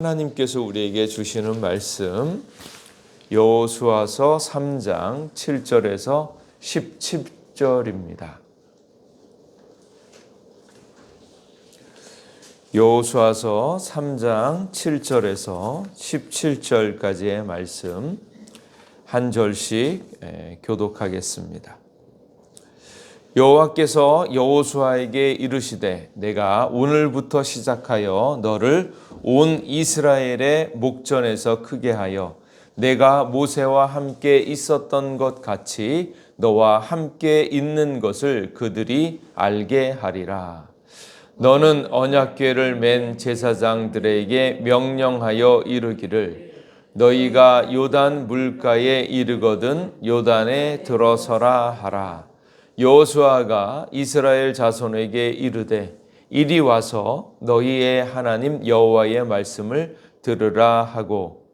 하나님께서 우리에게 주시는 말씀 여호수아서 3장 7절에서 17절입니다. 여호수아서 3장 7절에서 17절까지의 말씀 한 절씩 교독하겠습니다. 여호와께서 여호수아에게 이르시되 내가 오늘부터 시작하여 너를 온 이스라엘의 목전에서 크게 하여 내가 모세와 함께 있었던 것 같이 너와 함께 있는 것을 그들이 알게 하리라. 너는 언약궤를 맨 제사장들에게 명령하여 이르기를 너희가 요단 물가에 이르거든 요단에 들어서라 하라. 여호수아가 이스라엘 자손에게 이르되 이리 와서 너희의 하나님 여호와의 말씀을 들으라 하고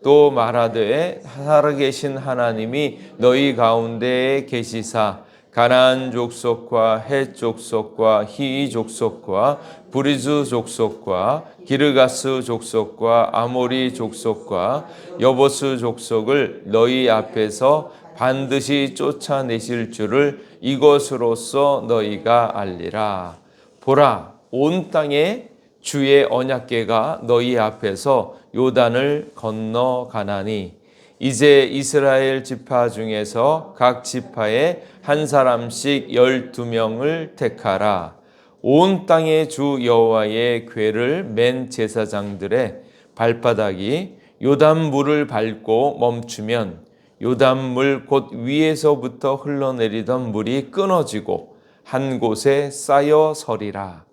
또 말하되 살아계신 하나님이 너희 가운데에 계시사 가나안 족속과 헷 족속과 히위 족속과 브리즈 족속과 기르가스 족속과 아모리 족속과 여보스 족속을 너희 앞에서 반드시 쫓아내실 줄을 이것으로써 너희가 알리라. 보라, 온 땅에 주의 언약궤가 너희 앞에서 요단을 건너가나니 이제 이스라엘 지파 중에서 각 지파에 한 사람씩 12명을 택하라. 온 땅의 주 여호와의 궤를 맨 제사장들의 발바닥이 요단 물을 밟고 멈추면 요단물 곧 위에서부터 흘러내리던 물이 끊어지고 한 곳에 쌓여 서리라.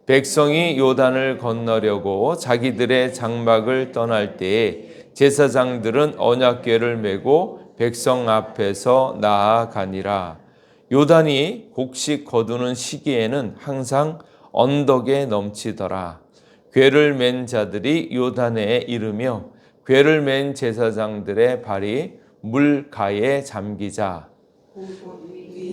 백성이 요단을 건너려고 자기들의 장막을 떠날 때에 제사장들은 언약궤를 메고 백성 앞에서 나아가니라. 요단이 곡식 거두는 시기에는 항상 언덕에 넘치더라. 궤를 맨 자들이 요단에 이르며 궤를 맨 제사장들의 발이 물가에 잠기자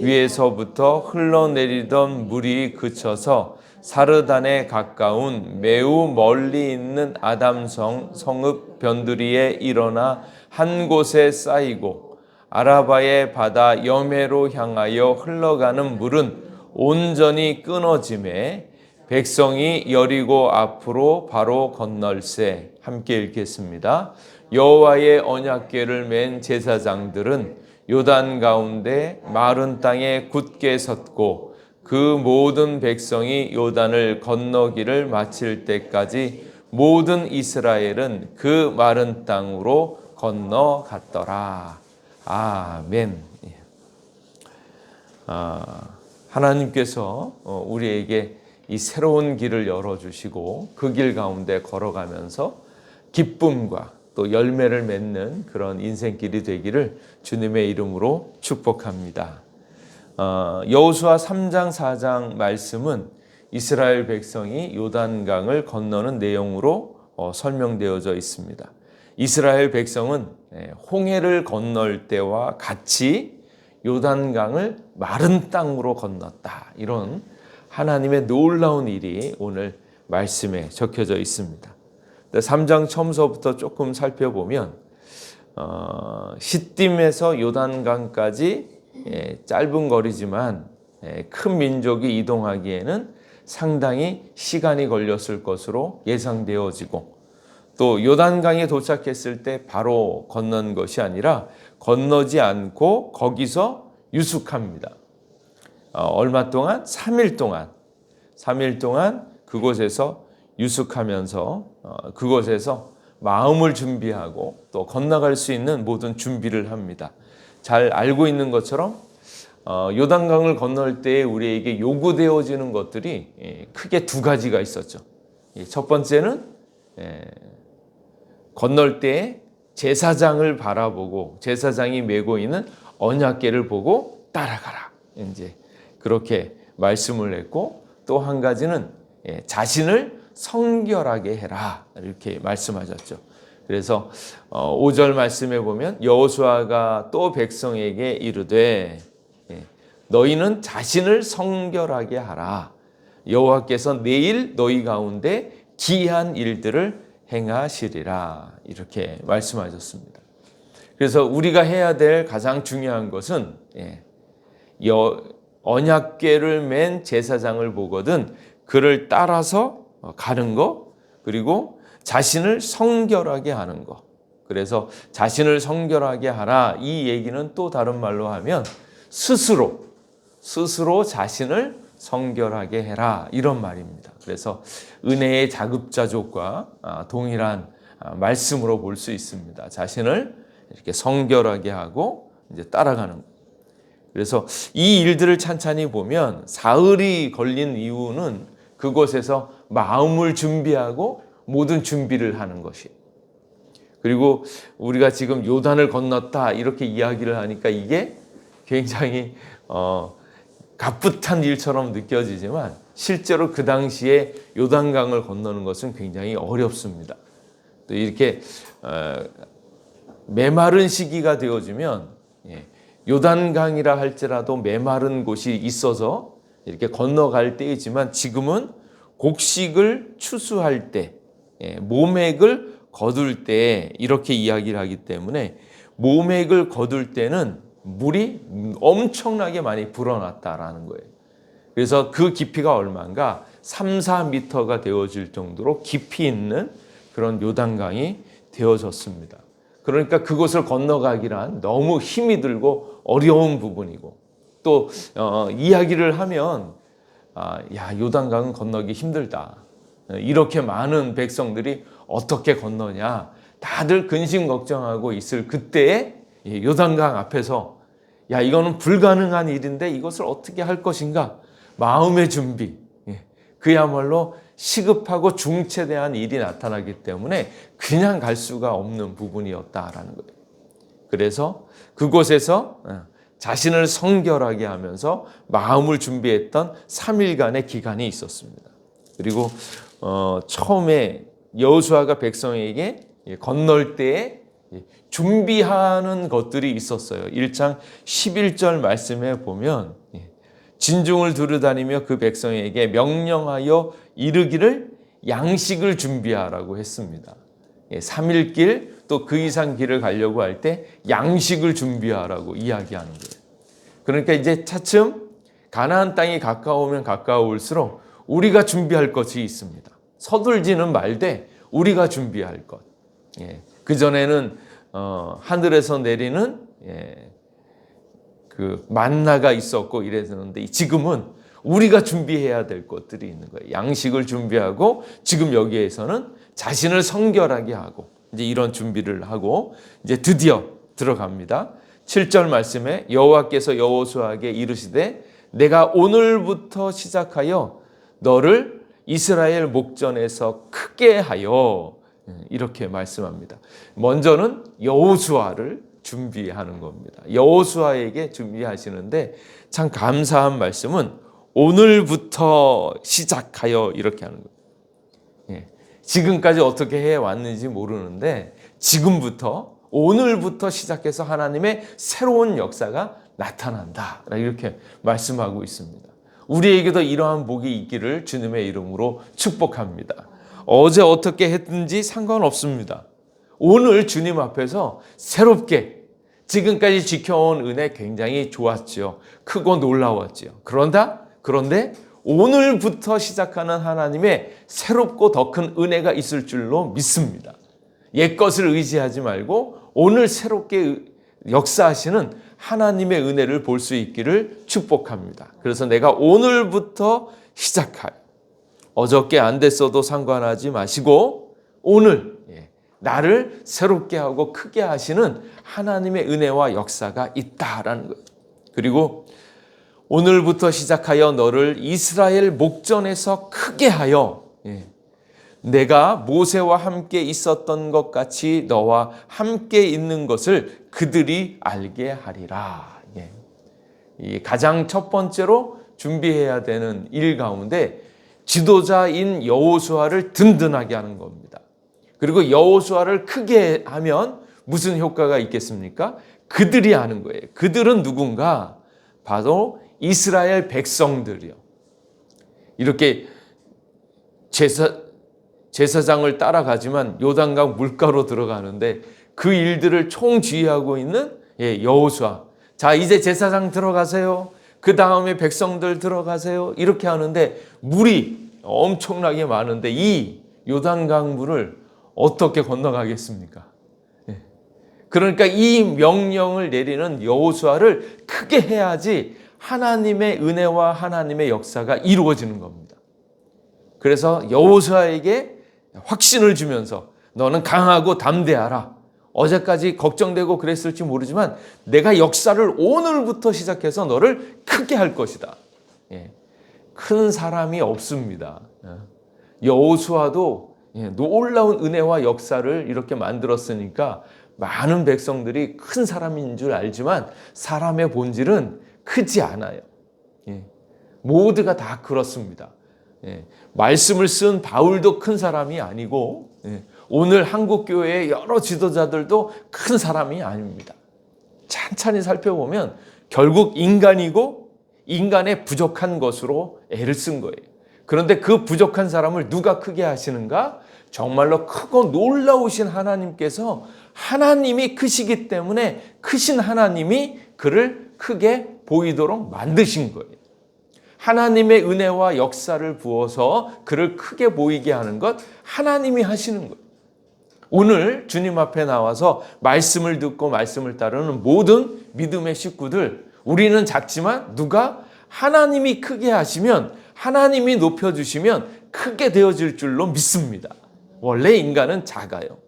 위에서부터 흘러내리던 물이 그쳐서 사르단에 가까운 매우 멀리 있는 아담성 성읍 변두리에 일어나 한 곳에 쌓이고 아라바의 바다 여메로 향하여 흘러가는 물은 온전히 끊어짐에 백성이 여리고 앞으로 바로 건널세. 함께 읽겠습니다. 여호와의 언약궤를 맨 제사장들은 요단 가운데 마른 땅에 굳게 섰고 그 모든 백성이 요단을 건너기를 마칠 때까지 모든 이스라엘은 그 마른 땅으로 건너갔더라. 아멘. 하나님께서 우리에게 이 새로운 길을 열어주시고 그 길 가운데 걸어가면서 기쁨과 또 열매를 맺는 그런 인생길이 되기를 주님의 이름으로 축복합니다. 여호수아 3장 4장 말씀은 이스라엘 백성이 요단강을 건너는 내용으로 설명되어져 있습니다. 이스라엘 백성은 홍해를 건널 때와 같이 요단강을 마른 땅으로 건넜다. 이런 하나님의 놀라운 일이 오늘 말씀에 적혀져 있습니다. 3장 처음서부터 조금 살펴보면 시딤에서 요단강까지 짧은 거리지만 큰 민족이 이동하기에는 상당히 시간이 걸렸을 것으로 예상되어지고 또 요단강에 도착했을 때 바로 건넌 것이 아니라 건너지 않고 거기서 유숙합니다. 얼마 동안? 3일 동안 그곳에서 유숙하면서 그곳에서 마음을 준비하고 또 건너갈 수 있는 모든 준비를 합니다. 잘 알고 있는 것처럼 요단강을 건널 때 우리에게 요구되어지는 것들이 크게 두 가지가 있었죠. 첫 번째는 건널 때 제사장을 바라보고 제사장이 메고 있는 언약궤를 보고 따라가라. 이제 그렇게 말씀을 했고 또 한 가지는 자신을 성결하게 해라 이렇게 말씀하셨죠. 그래서 5절 말씀에 보면 여호수아가 또 백성에게 이르되 너희는 자신을 성결하게 하라. 여호와께서 내일 너희 가운데 기이한 일들을 행하시리라 이렇게 말씀하셨습니다. 그래서 우리가 해야 될 가장 중요한 것은 언약궤를 맨 제사장을 보거든 그를 따라서 가는 것, 그리고 자신을 성결하게 하는 것. 그래서 자신을 성결하게 하라 이 얘기는 또 다른 말로 하면 스스로 자신을 성결하게 해라 이런 말입니다. 그래서 은혜의 자급자족과 동일한 말씀으로 볼 수 있습니다. 자신을 이렇게 성결하게 하고 이제 따라가는 것. 그래서 이 일들을 찬찬히 보면 사흘이 걸린 이유는 그곳에서 마음을 준비하고 모든 준비를 하는 것이. 그리고 우리가 지금 요단을 건넜다 이렇게 이야기를 하니까 이게 굉장히 갑붙한 일처럼 느껴지지만 실제로 그 당시에 요단강을 건너는 것은 굉장히 어렵습니다. 또 이렇게 메마른 시기가 되어지면 요단강이라 할지라도 메마른 곳이 있어서 이렇게 건너갈 때이지만 지금은 곡식을 추수할 때, 모맥을 거둘 때 이렇게 이야기를 하기 때문에 모맥을 거둘 때는 물이 엄청나게 많이 불어났다라는 거예요. 그래서 그 깊이가 얼마인가 3, 4m가 되어질 정도로 깊이 있는 그런 요단강이 되어졌습니다. 그러니까 그곳을 건너가기란 너무 힘이 들고 어려운 부분이고 또 이야기를 하면 요단강은 건너기 힘들다. 이렇게 많은 백성들이 어떻게 건너냐. 다들 근심 걱정하고 있을 그때에 요단강 앞에서 이거는 불가능한 일인데 이것을 어떻게 할 것인가. 마음의 준비. 그야말로 시급하고 중체대한 일이 나타나기 때문에 그냥 갈 수가 없는 부분이었다라는 거예요. 그래서 그곳에서 자신을 성결하게 하면서 마음을 준비했던 3일간의 기간이 있었습니다. 그리고 처음에 여호수아가 백성에게 건널 때에 준비하는 것들이 있었어요. 1장 11절 말씀에 보면 진중을 두루다니며 그 백성에게 명령하여 이르기를 양식을 준비하라고 했습니다. 3일 길 또 그 이상 길을 가려고 할 때 양식을 준비하라고 이야기하는 거예요. 그러니까 이제 차츰 가나안 땅이 가까우면 가까울수록 우리가 준비할 것이 있습니다. 서둘지는 말되 우리가 준비할 것. 그전에는 하늘에서 내리는 그 만나가 있었고 이랬는데 지금은 우리가 준비해야 될 것들이 있는 거예요. 양식을 준비하고 지금 여기에서는 자신을 성결하게 하고 이제 이런 준비를 하고 이제 드디어 들어갑니다. 7절 말씀에 여호와께서 여호수아에게 이르시되 내가 오늘부터 시작하여 너를 이스라엘 목전에서 크게 하여 이렇게 말씀합니다. 먼저는 여호수아를 준비하는 겁니다. 여호수아에게 준비하시는데 참 감사한 말씀은 오늘부터 시작하여 이렇게 하는 거예요. 지금까지 어떻게 해왔는지 모르는데 지금부터 오늘부터 시작해서 하나님의 새로운 역사가 나타난다. 이렇게 말씀하고 있습니다. 우리에게도 이러한 복이 있기를 주님의 이름으로 축복합니다. 어제 어떻게 했든지 상관없습니다. 오늘 주님 앞에서 새롭게 지금까지 지켜온 은혜 굉장히 좋았죠. 크고 놀라웠죠. 그런데 오늘부터 시작하는 하나님의 새롭고 더 큰 은혜가 있을 줄로 믿습니다. 옛것을 의지하지 말고 오늘 새롭게 역사하시는 하나님의 은혜를 볼 수 있기를 축복합니다. 그래서 내가 오늘부터 시작할 어저께 안 됐어도 상관하지 마시고 오늘 나를 새롭게 하고 크게 하시는 하나님의 은혜와 역사가 있다라는 거예요. 그리고 오늘부터 시작하여 너를 이스라엘 목전에서 크게 하여 내가 모세와 함께 있었던 것 같이 너와 함께 있는 것을 그들이 알게 하리라. 이 가장 첫 번째로 준비해야 되는 일 가운데 지도자인 여호수아를 든든하게 하는 겁니다. 그리고 여호수아를 크게 하면 무슨 효과가 있겠습니까? 그들이 아는 거예요. 그들은 누군가? 바로 이스라엘 백성들이요. 이렇게 제사장을 따라가지만 요단강 물가로 들어가는데 그 일들을 총지휘하고 있는 여호수아. 자, 이제 제사장 들어가세요. 그 다음에 백성들 들어가세요. 이렇게 하는데 물이 엄청나게 많은데 이 요단강 물을 어떻게 건너가겠습니까? 그러니까 이 명령을 내리는 여호수아를 크게 해야지 하나님의 은혜와 하나님의 역사가 이루어지는 겁니다. 그래서 여호수아에게 확신을 주면서 너는 강하고 담대하라. 어제까지 걱정되고 그랬을지 모르지만 내가 역사를 오늘부터 시작해서 너를 크게 할 것이다. 큰 사람이 없습니다. 여호수아도 놀라운 은혜와 역사를 이렇게 만들었으니까 많은 백성들이 큰 사람인 줄 알지만 사람의 본질은 크지 않아요. 모두가 다 그렇습니다. 말씀을 쓴 바울도 큰 사람이 아니고 오늘 한국교회의 여러 지도자들도 큰 사람이 아닙니다. 찬찬히 살펴보면 결국 인간이고 인간의 부족한 것으로 애를 쓴 거예요. 그런데 그 부족한 사람을 누가 크게 하시는가? 정말로 크고 놀라우신 하나님께서 하나님이 크시기 때문에 크신 하나님이 그를 크게 보이도록 만드신 거예요. 하나님의 은혜와 역사를 부어서 그를 크게 보이게 하는 것 하나님이 하시는 거예요. 오늘 주님 앞에 나와서 말씀을 듣고 말씀을 따르는 모든 믿음의 식구들, 우리는 작지만 누가 하나님이 크게 하시면 하나님이 높여주시면 크게 되어질 줄로 믿습니다. 원래 인간은 작아요.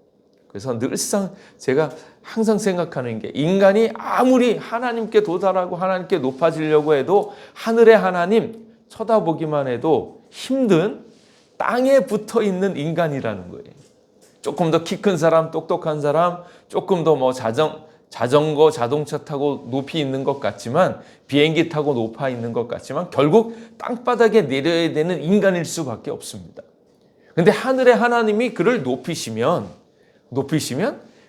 그래서 늘상 제가 항상 생각하는 게 인간이 아무리 하나님께 도달하고 하나님께 높아지려고 해도 하늘의 하나님 쳐다보기만 해도 힘든 땅에 붙어 있는 인간이라는 거예요. 조금 더 키 큰 사람, 똑똑한 사람, 조금 더 자전거, 자동차 타고 높이 있는 것 같지만 비행기 타고 높아 있는 것 같지만 결국 땅바닥에 내려야 되는 인간일 수밖에 없습니다. 근데 하늘의 하나님이 그를 높이시면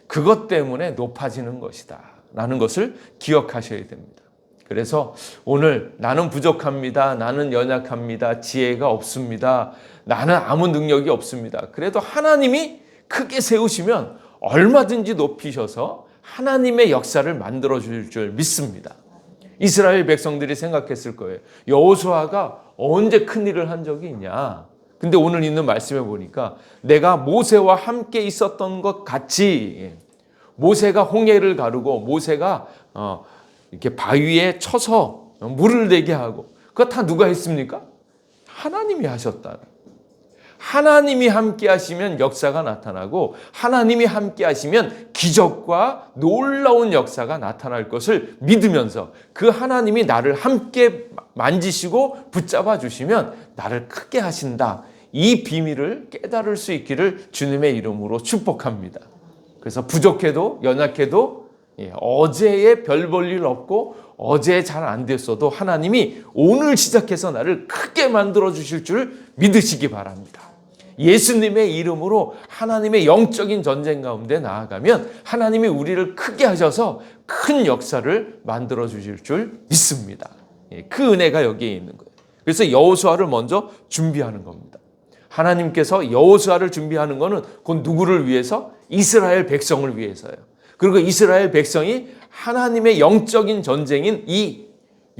그것 때문에 높아지는 것이다 라는 것을 기억하셔야 됩니다. 그래서 오늘 나는 부족합니다. 나는 연약합니다. 지혜가 없습니다. 나는 아무 능력이 없습니다. 그래도 하나님이 크게 세우시면 얼마든지 높이셔서 하나님의 역사를 만들어 주실 줄 믿습니다. 이스라엘 백성들이 생각했을 거예요. 여호수아가 언제 큰 일을 한 적이 있냐? 근데 오늘 있는 말씀에 보니까 내가 모세와 함께 있었던 것 같이 모세가 홍해를 가르고 모세가 이렇게 바위에 쳐서 물을 내게 하고 그거 다 누가 했습니까? 하나님이 하셨다. 하나님이 함께 하시면 역사가 나타나고 하나님이 함께 하시면 기적과 놀라운 역사가 나타날 것을 믿으면서 그 하나님이 나를 함께 만지시고 붙잡아 주시면 나를 크게 하신다. 이 비밀을 깨달을 수 있기를 주님의 이름으로 축복합니다. 그래서 부족해도 연약해도 어제에 별 볼 일 없고 어제 잘 안 됐어도 하나님이 오늘 시작해서 나를 크게 만들어 주실 줄 믿으시기 바랍니다. 예수님의 이름으로 하나님의 영적인 전쟁 가운데 나아가면 하나님이 우리를 크게 하셔서 큰 역사를 만들어 주실 줄 믿습니다. 그 은혜가 여기에 있는 거예요. 그래서 여호수아를 먼저 준비하는 겁니다. 하나님께서 여호수아를 준비하는 것은 곧 누구를 위해서? 이스라엘 백성을 위해서요. 그리고 이스라엘 백성이 하나님의 영적인 전쟁인 이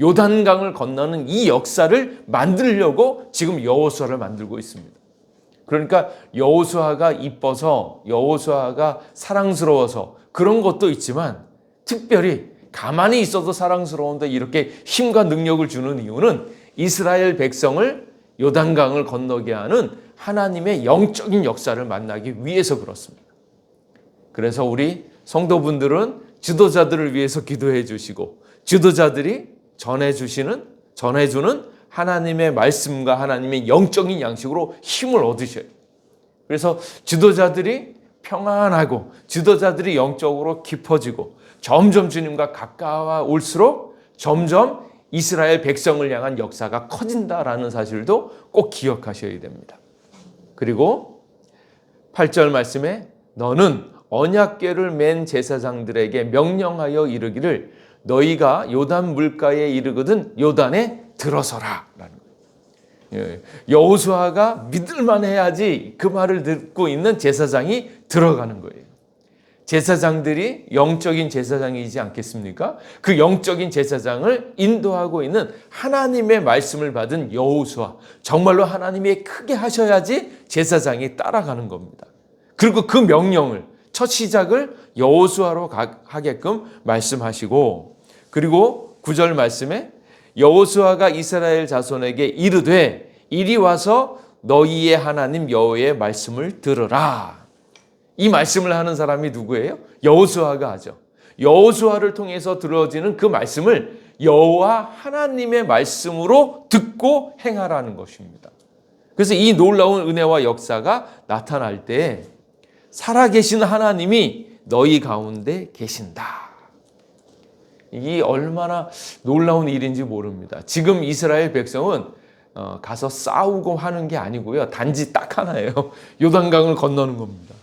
요단강을 건너는 이 역사를 만들려고 지금 여호수아를 만들고 있습니다. 그러니까 여호수아가 이뻐서 여호수아가 사랑스러워서 그런 것도 있지만 특별히 가만히 있어도 사랑스러운데 이렇게 힘과 능력을 주는 이유는 이스라엘 백성을 요단강을 건너게 하는 하나님의 영적인 역사를 만나기 위해서 그렇습니다. 그래서 우리 성도분들은 지도자들을 위해서 기도해 주시고 지도자들이 전해주는 하나님의 말씀과 하나님의 영적인 양식으로 힘을 얻으셔요. 그래서 지도자들이 평안하고 지도자들이 영적으로 깊어지고 점점 주님과 가까워올수록 점점 이스라엘 백성을 향한 역사가 커진다라는 사실도 꼭 기억하셔야 됩니다. 그리고 8절 말씀에 너는 언약궤를 맨 제사장들에게 명령하여 이르기를 너희가 요단 물가에 이르거든 요단에 들어서라 라는 거예요. 여호수아가 믿을만 해야지 그 말을 듣고 있는 제사장이 들어가는 거예요. 제사장들이 영적인 제사장이지 않겠습니까? 그 영적인 제사장을 인도하고 있는 하나님의 말씀을 받은 여호수아, 정말로 하나님이 크게 하셔야지 제사장이 따라가는 겁니다. 그리고 그 명령을, 첫 시작을 여호수아로 하게끔 말씀하시고, 그리고 9절 말씀에 여호수아가 이스라엘 자손에게 이르되 이리 와서 너희의 하나님 여호와의 말씀을 들으라. 이 말씀을 하는 사람이 누구예요? 여호수아가 하죠. 여호수아를 통해서 들어지는 그 말씀을 여호와 하나님의 말씀으로 듣고 행하라는 것입니다. 그래서 이 놀라운 은혜와 역사가 나타날 때 살아계신 하나님이 너희 가운데 계신다. 이게 얼마나 놀라운 일인지 모릅니다. 지금 이스라엘 백성은 가서 싸우고 하는 게 아니고요. 단지 딱 하나예요. 요단강을 건너는 겁니다.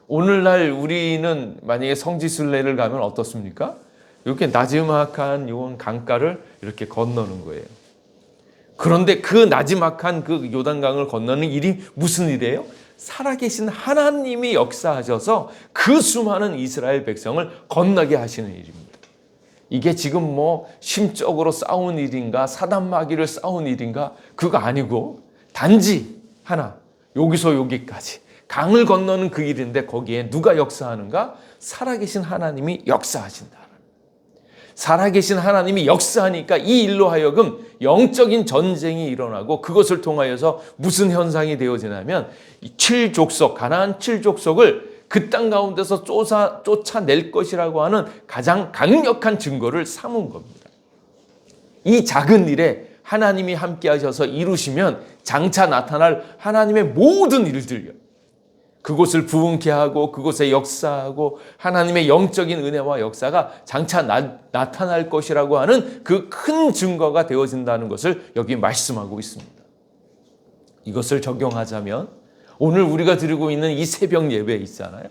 오늘날 우리는 만약에 성지순례를 가면 어떻습니까? 이렇게 나지막한 요 강가를 이렇게 건너는 거예요. 그런데 그 나지막한 그 요단강을 건너는 일이 무슨 일이에요? 살아계신 하나님이 역사하셔서 그 수많은 이스라엘 백성을 건너게 하시는 일입니다. 이게 지금 뭐 심적으로 싸운 일인가, 사단마귀를 싸운 일인가, 그거 아니고 단지 하나, 여기서 여기까지 강을 건너는 그 일인데 거기에 누가 역사하는가? 살아계신 하나님이 역사하신다. 살아계신 하나님이 역사하니까 이 일로 하여금 영적인 전쟁이 일어나고, 그것을 통하여서 무슨 현상이 되어지냐면 가나안 7족속을 그 땅 가운데서 쫓아낼 것이라고 하는 가장 강력한 증거를 삼은 겁니다. 이 작은 일에 하나님이 함께 하셔서 이루시면 장차 나타날 하나님의 모든 일들요, 그곳을 부흥케 하고 그곳에 역사하고 하나님의 영적인 은혜와 역사가 장차 나타날 것이라고 하는 그 큰 증거가 되어진다는 것을 여기 말씀하고 있습니다. 이것을 적용하자면 오늘 우리가 드리고 있는 이 새벽 예배 있잖아요.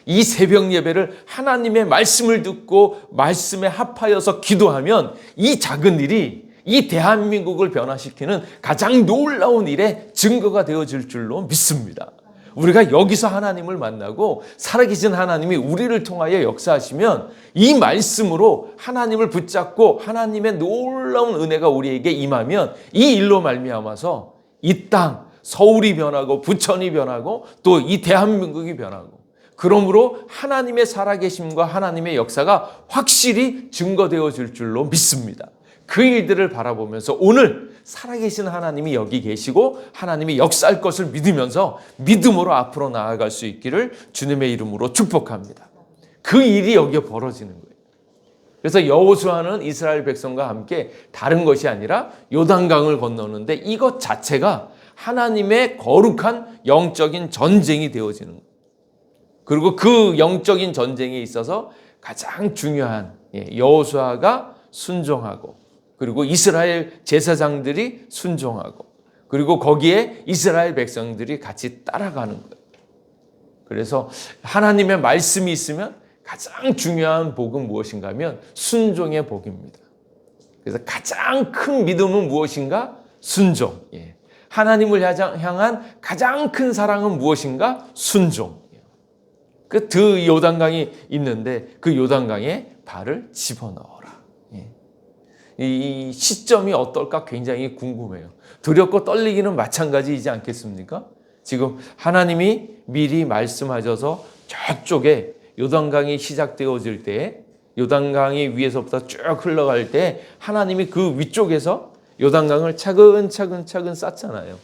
이 새벽 예배를 하나님의 말씀을 듣고 말씀에 합하여서 기도하면 이 작은 일이 이 대한민국을 변화시키는 가장 놀라운 일의 증거가 되어질 줄로 믿습니다. 우리가 여기서 하나님을 만나고 살아계신 하나님이 우리를 통하여 역사하시면 이 말씀으로 하나님을 붙잡고 하나님의 놀라운 은혜가 우리에게 임하면 이 일로 말미암아서 이 땅, 서울이 변하고 부천이 변하고 또 이 대한민국이 변하고, 그러므로 하나님의 살아계심과 하나님의 역사가 확실히 증거되어질 줄로 믿습니다. 그 일들을 바라보면서 오늘 살아계신 하나님이 여기 계시고 하나님이 역사할 것을 믿으면서 믿음으로 앞으로 나아갈 수 있기를 주님의 이름으로 축복합니다. 그 일이 여기에 벌어지는 거예요. 그래서 여호수아는 이스라엘 백성과 함께 다른 것이 아니라 요단강을 건너는데 이것 자체가 하나님의 거룩한 영적인 전쟁이 되어지는 거예요. 그리고 그 영적인 전쟁에 있어서 가장 중요한 여호수아가 순종하고, 그리고 이스라엘 제사장들이 순종하고, 그리고 거기에 이스라엘 백성들이 같이 따라가는 거예요. 그래서 하나님의 말씀이 있으면 가장 중요한 복은 무엇인가 하면 순종의 복입니다. 그래서 가장 큰 믿음은 무엇인가? 순종. 하나님을 향한 가장 큰 사랑은 무엇인가? 순종. 그 요단강이 있는데 그 요단강에 발을 집어넣어라. 이 시점이 어떨까 굉장히 궁금해요. 두렵고 떨리기는 마찬가지이지 않겠습니까? 지금 하나님이 미리 말씀하셔서 저쪽에 요단강이 시작되어질 때, 요단강이 위에서부터 쭉 흘러갈 때 하나님이 그 위쪽에서 요단강을 차근차근 쌓잖아요.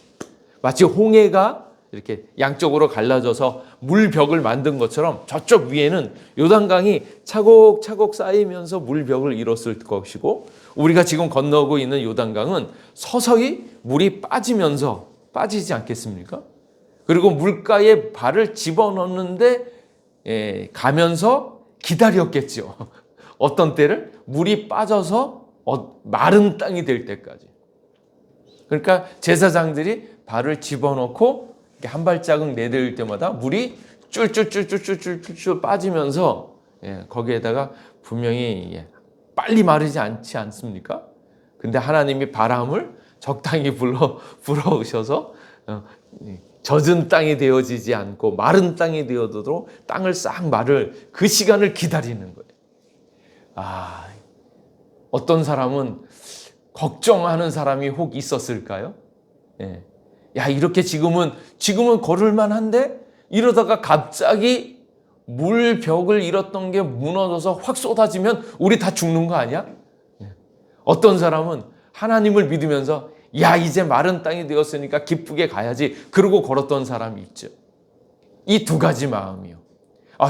마치 홍해가 이렇게 양쪽으로 갈라져서 물벽을 만든 것처럼 저쪽 위에는 요단강이 차곡차곡 쌓이면서 물벽을 이뤘을 것이고, 우리가 지금 건너고 있는 요단강은 서서히 물이 빠지지 않겠습니까? 그리고 물가에 발을 집어넣는데 가면서 기다렸겠죠. 어떤 때를? 물이 빠져서 마른 땅이 될 때까지. 그러니까 제사장들이 발을 집어넣고 한 발자국 내딛을 때마다 물이 쫄쫄쫄쫄쫄쫄 빠지면서 거기에다가 분명히 빨리 마르지 않지 않습니까? 근데 하나님이 바람을 적당히 불어오셔서 젖은 땅이 되어지지 않고 마른 땅이 되어도 땅을 싹 마를 그 시간을 기다리는 거예요. 어떤 사람은 걱정하는 사람이 혹 있었을까요? 예. 야, 이렇게 지금은 걸을만 한데 이러다가 갑자기 물벽을 잃었던 게 무너져서 확 쏟아지면 우리 다 죽는 거 아니야? 예. 어떤 사람은 하나님을 믿으면서 야, 이제 마른 땅이 되었으니까 기쁘게 가야지. 그러고 걸었던 사람이 있죠. 이 두 가지 마음이요.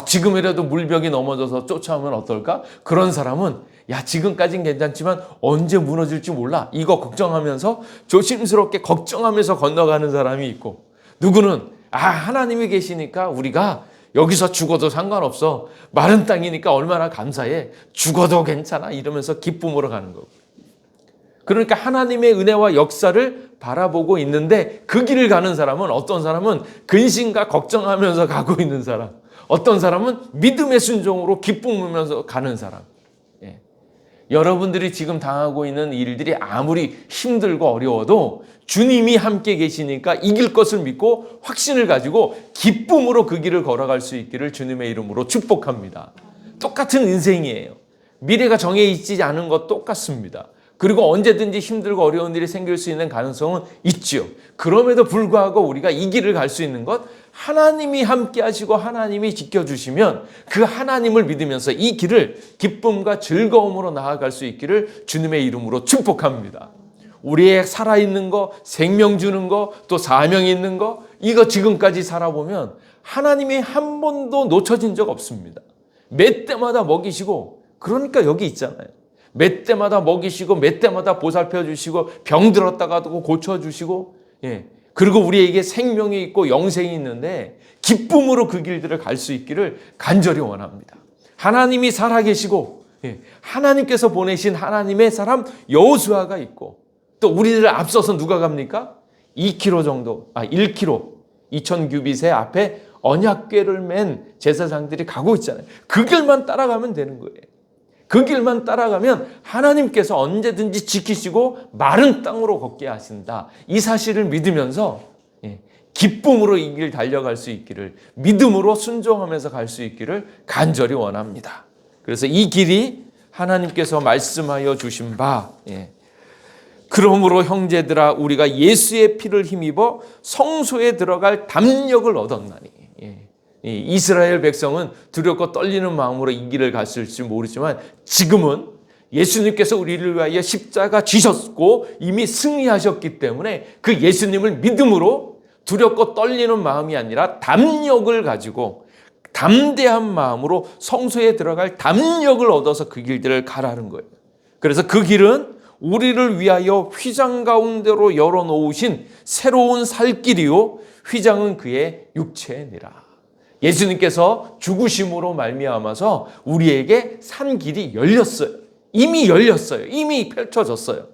지금이라도 물벽이 넘어져서 쫓아오면 어떨까? 그런 사람은 야, 지금까진 괜찮지만 언제 무너질지 몰라. 이거 걱정하면서 조심스럽게 걱정하면서 건너가는 사람이 있고, 누구는 하나님이 계시니까 우리가 여기서 죽어도 상관없어. 마른 땅이니까 얼마나 감사해. 죽어도 괜찮아. 이러면서 기쁨으로 가는 거고. 그러니까 하나님의 은혜와 역사를 바라보고 있는데 그 길을 가는 사람은, 어떤 사람은 근심과 걱정하면서 가고 있는 사람, 어떤 사람은 믿음의 순종으로 기쁨하면서 가는 사람. 예. 여러분들이 지금 당하고 있는 일들이 아무리 힘들고 어려워도 주님이 함께 계시니까 이길 것을 믿고 확신을 가지고 기쁨으로 그 길을 걸어갈 수 있기를 주님의 이름으로 축복합니다. 똑같은 인생이에요. 미래가 정해 있지 않은 것 똑같습니다. 그리고 언제든지 힘들고 어려운 일이 생길 수 있는 가능성은 있죠. 그럼에도 불구하고 우리가 이 길을 갈 수 있는 것, 하나님이 함께 하시고 하나님이 지켜주시면 그 하나님을 믿으면서 이 길을 기쁨과 즐거움으로 나아갈 수 있기를 주님의 이름으로 축복합니다. 우리의 살아있는 거, 생명 주는 거, 또 사명 있는 거, 이거 지금까지 살아보면 하나님이 한 번도 놓쳐진 적 없습니다. 몇 때마다 먹이시고, 그러니까 여기 있잖아요. 몇 때마다 먹이시고 몇 때마다 보살펴 주시고 병 들었다가도 고쳐주시고, 그리고 우리에게 생명이 있고 영생이 있는데 기쁨으로 그 길들을 갈 수 있기를 간절히 원합니다. 하나님이 살아계시고 하나님께서 보내신 하나님의 사람 여호수아가 있고, 또 우리를 앞서서 누가 갑니까? 2km 정도, 1km 2000규빗의 앞에 언약궤를 맨 제사장들이 가고 있잖아요. 그 길만 따라가면 되는 거예요. 그 길만 따라가면 하나님께서 언제든지 지키시고 마른 땅으로 걷게 하신다. 이 사실을 믿으면서 기쁨으로 이 길 달려갈 수 있기를, 믿음으로 순종하면서 갈 수 있기를 간절히 원합니다. 그래서 이 길이 하나님께서 말씀하여 주신 바, 그러므로 형제들아 우리가 예수의 피를 힘입어 성소에 들어갈 담력을 얻었나니. 이스라엘 백성은 두렵고 떨리는 마음으로 이 길을 갔을지 모르지만 지금은 예수님께서 우리를 위하여 십자가 지셨고 이미 승리하셨기 때문에 그 예수님을 믿음으로 두렵고 떨리는 마음이 아니라 담력을 가지고 담대한 마음으로 성소에 들어갈 담력을 얻어서 그 길들을 가라는 거예요. 그래서 그 길은 우리를 위하여 휘장 가운데로 열어놓으신 새로운 살 길이요 휘장은 그의 육체니라. 예수님께서 죽으심으로 말미암아서 우리에게 산 길이 열렸어요. 이미 열렸어요. 이미 펼쳐졌어요.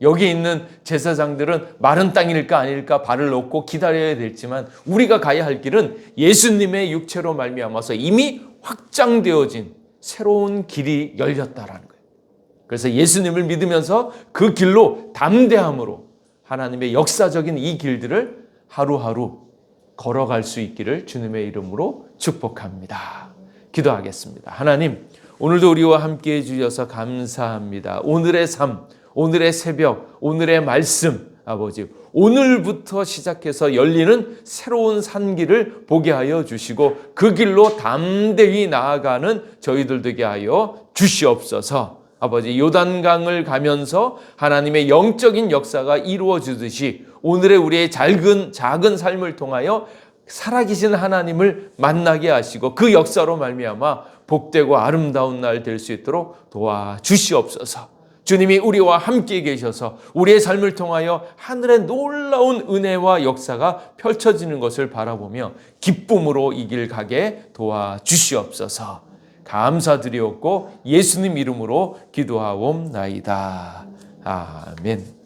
여기 있는 제사장들은 마른 땅일까 아닐까 발을 놓고 기다려야 됐지만 우리가 가야 할 길은 예수님의 육체로 말미암아서 이미 확장되어진 새로운 길이 열렸다라는 거예요. 그래서 예수님을 믿으면서 그 길로 담대함으로 하나님의 역사적인 이 길들을 하루하루 걸어갈 수 있기를 주님의 이름으로 축복합니다. 기도하겠습니다. 하나님, 오늘도 우리와 함께 해주셔서 감사합니다. 오늘의 삶, 오늘의 새벽, 오늘의 말씀, 아버지, 오늘부터 시작해서 열리는 새로운 산길을 보게 하여 주시고 그 길로 담대히 나아가는 저희들 되게 하여 주시옵소서. 아버지, 요단강을 가면서 하나님의 영적인 역사가 이루어지듯이 오늘의 우리의 작은 삶을 통하여 살아계신 하나님을 만나게 하시고 그 역사로 말미암아 복되고 아름다운 날 될 수 있도록 도와주시옵소서. 주님이 우리와 함께 계셔서 우리의 삶을 통하여 하늘의 놀라운 은혜와 역사가 펼쳐지는 것을 바라보며 기쁨으로 이 길 가게 도와주시옵소서. 감사드리옵고 예수님 이름으로 기도하옵나이다. 아멘.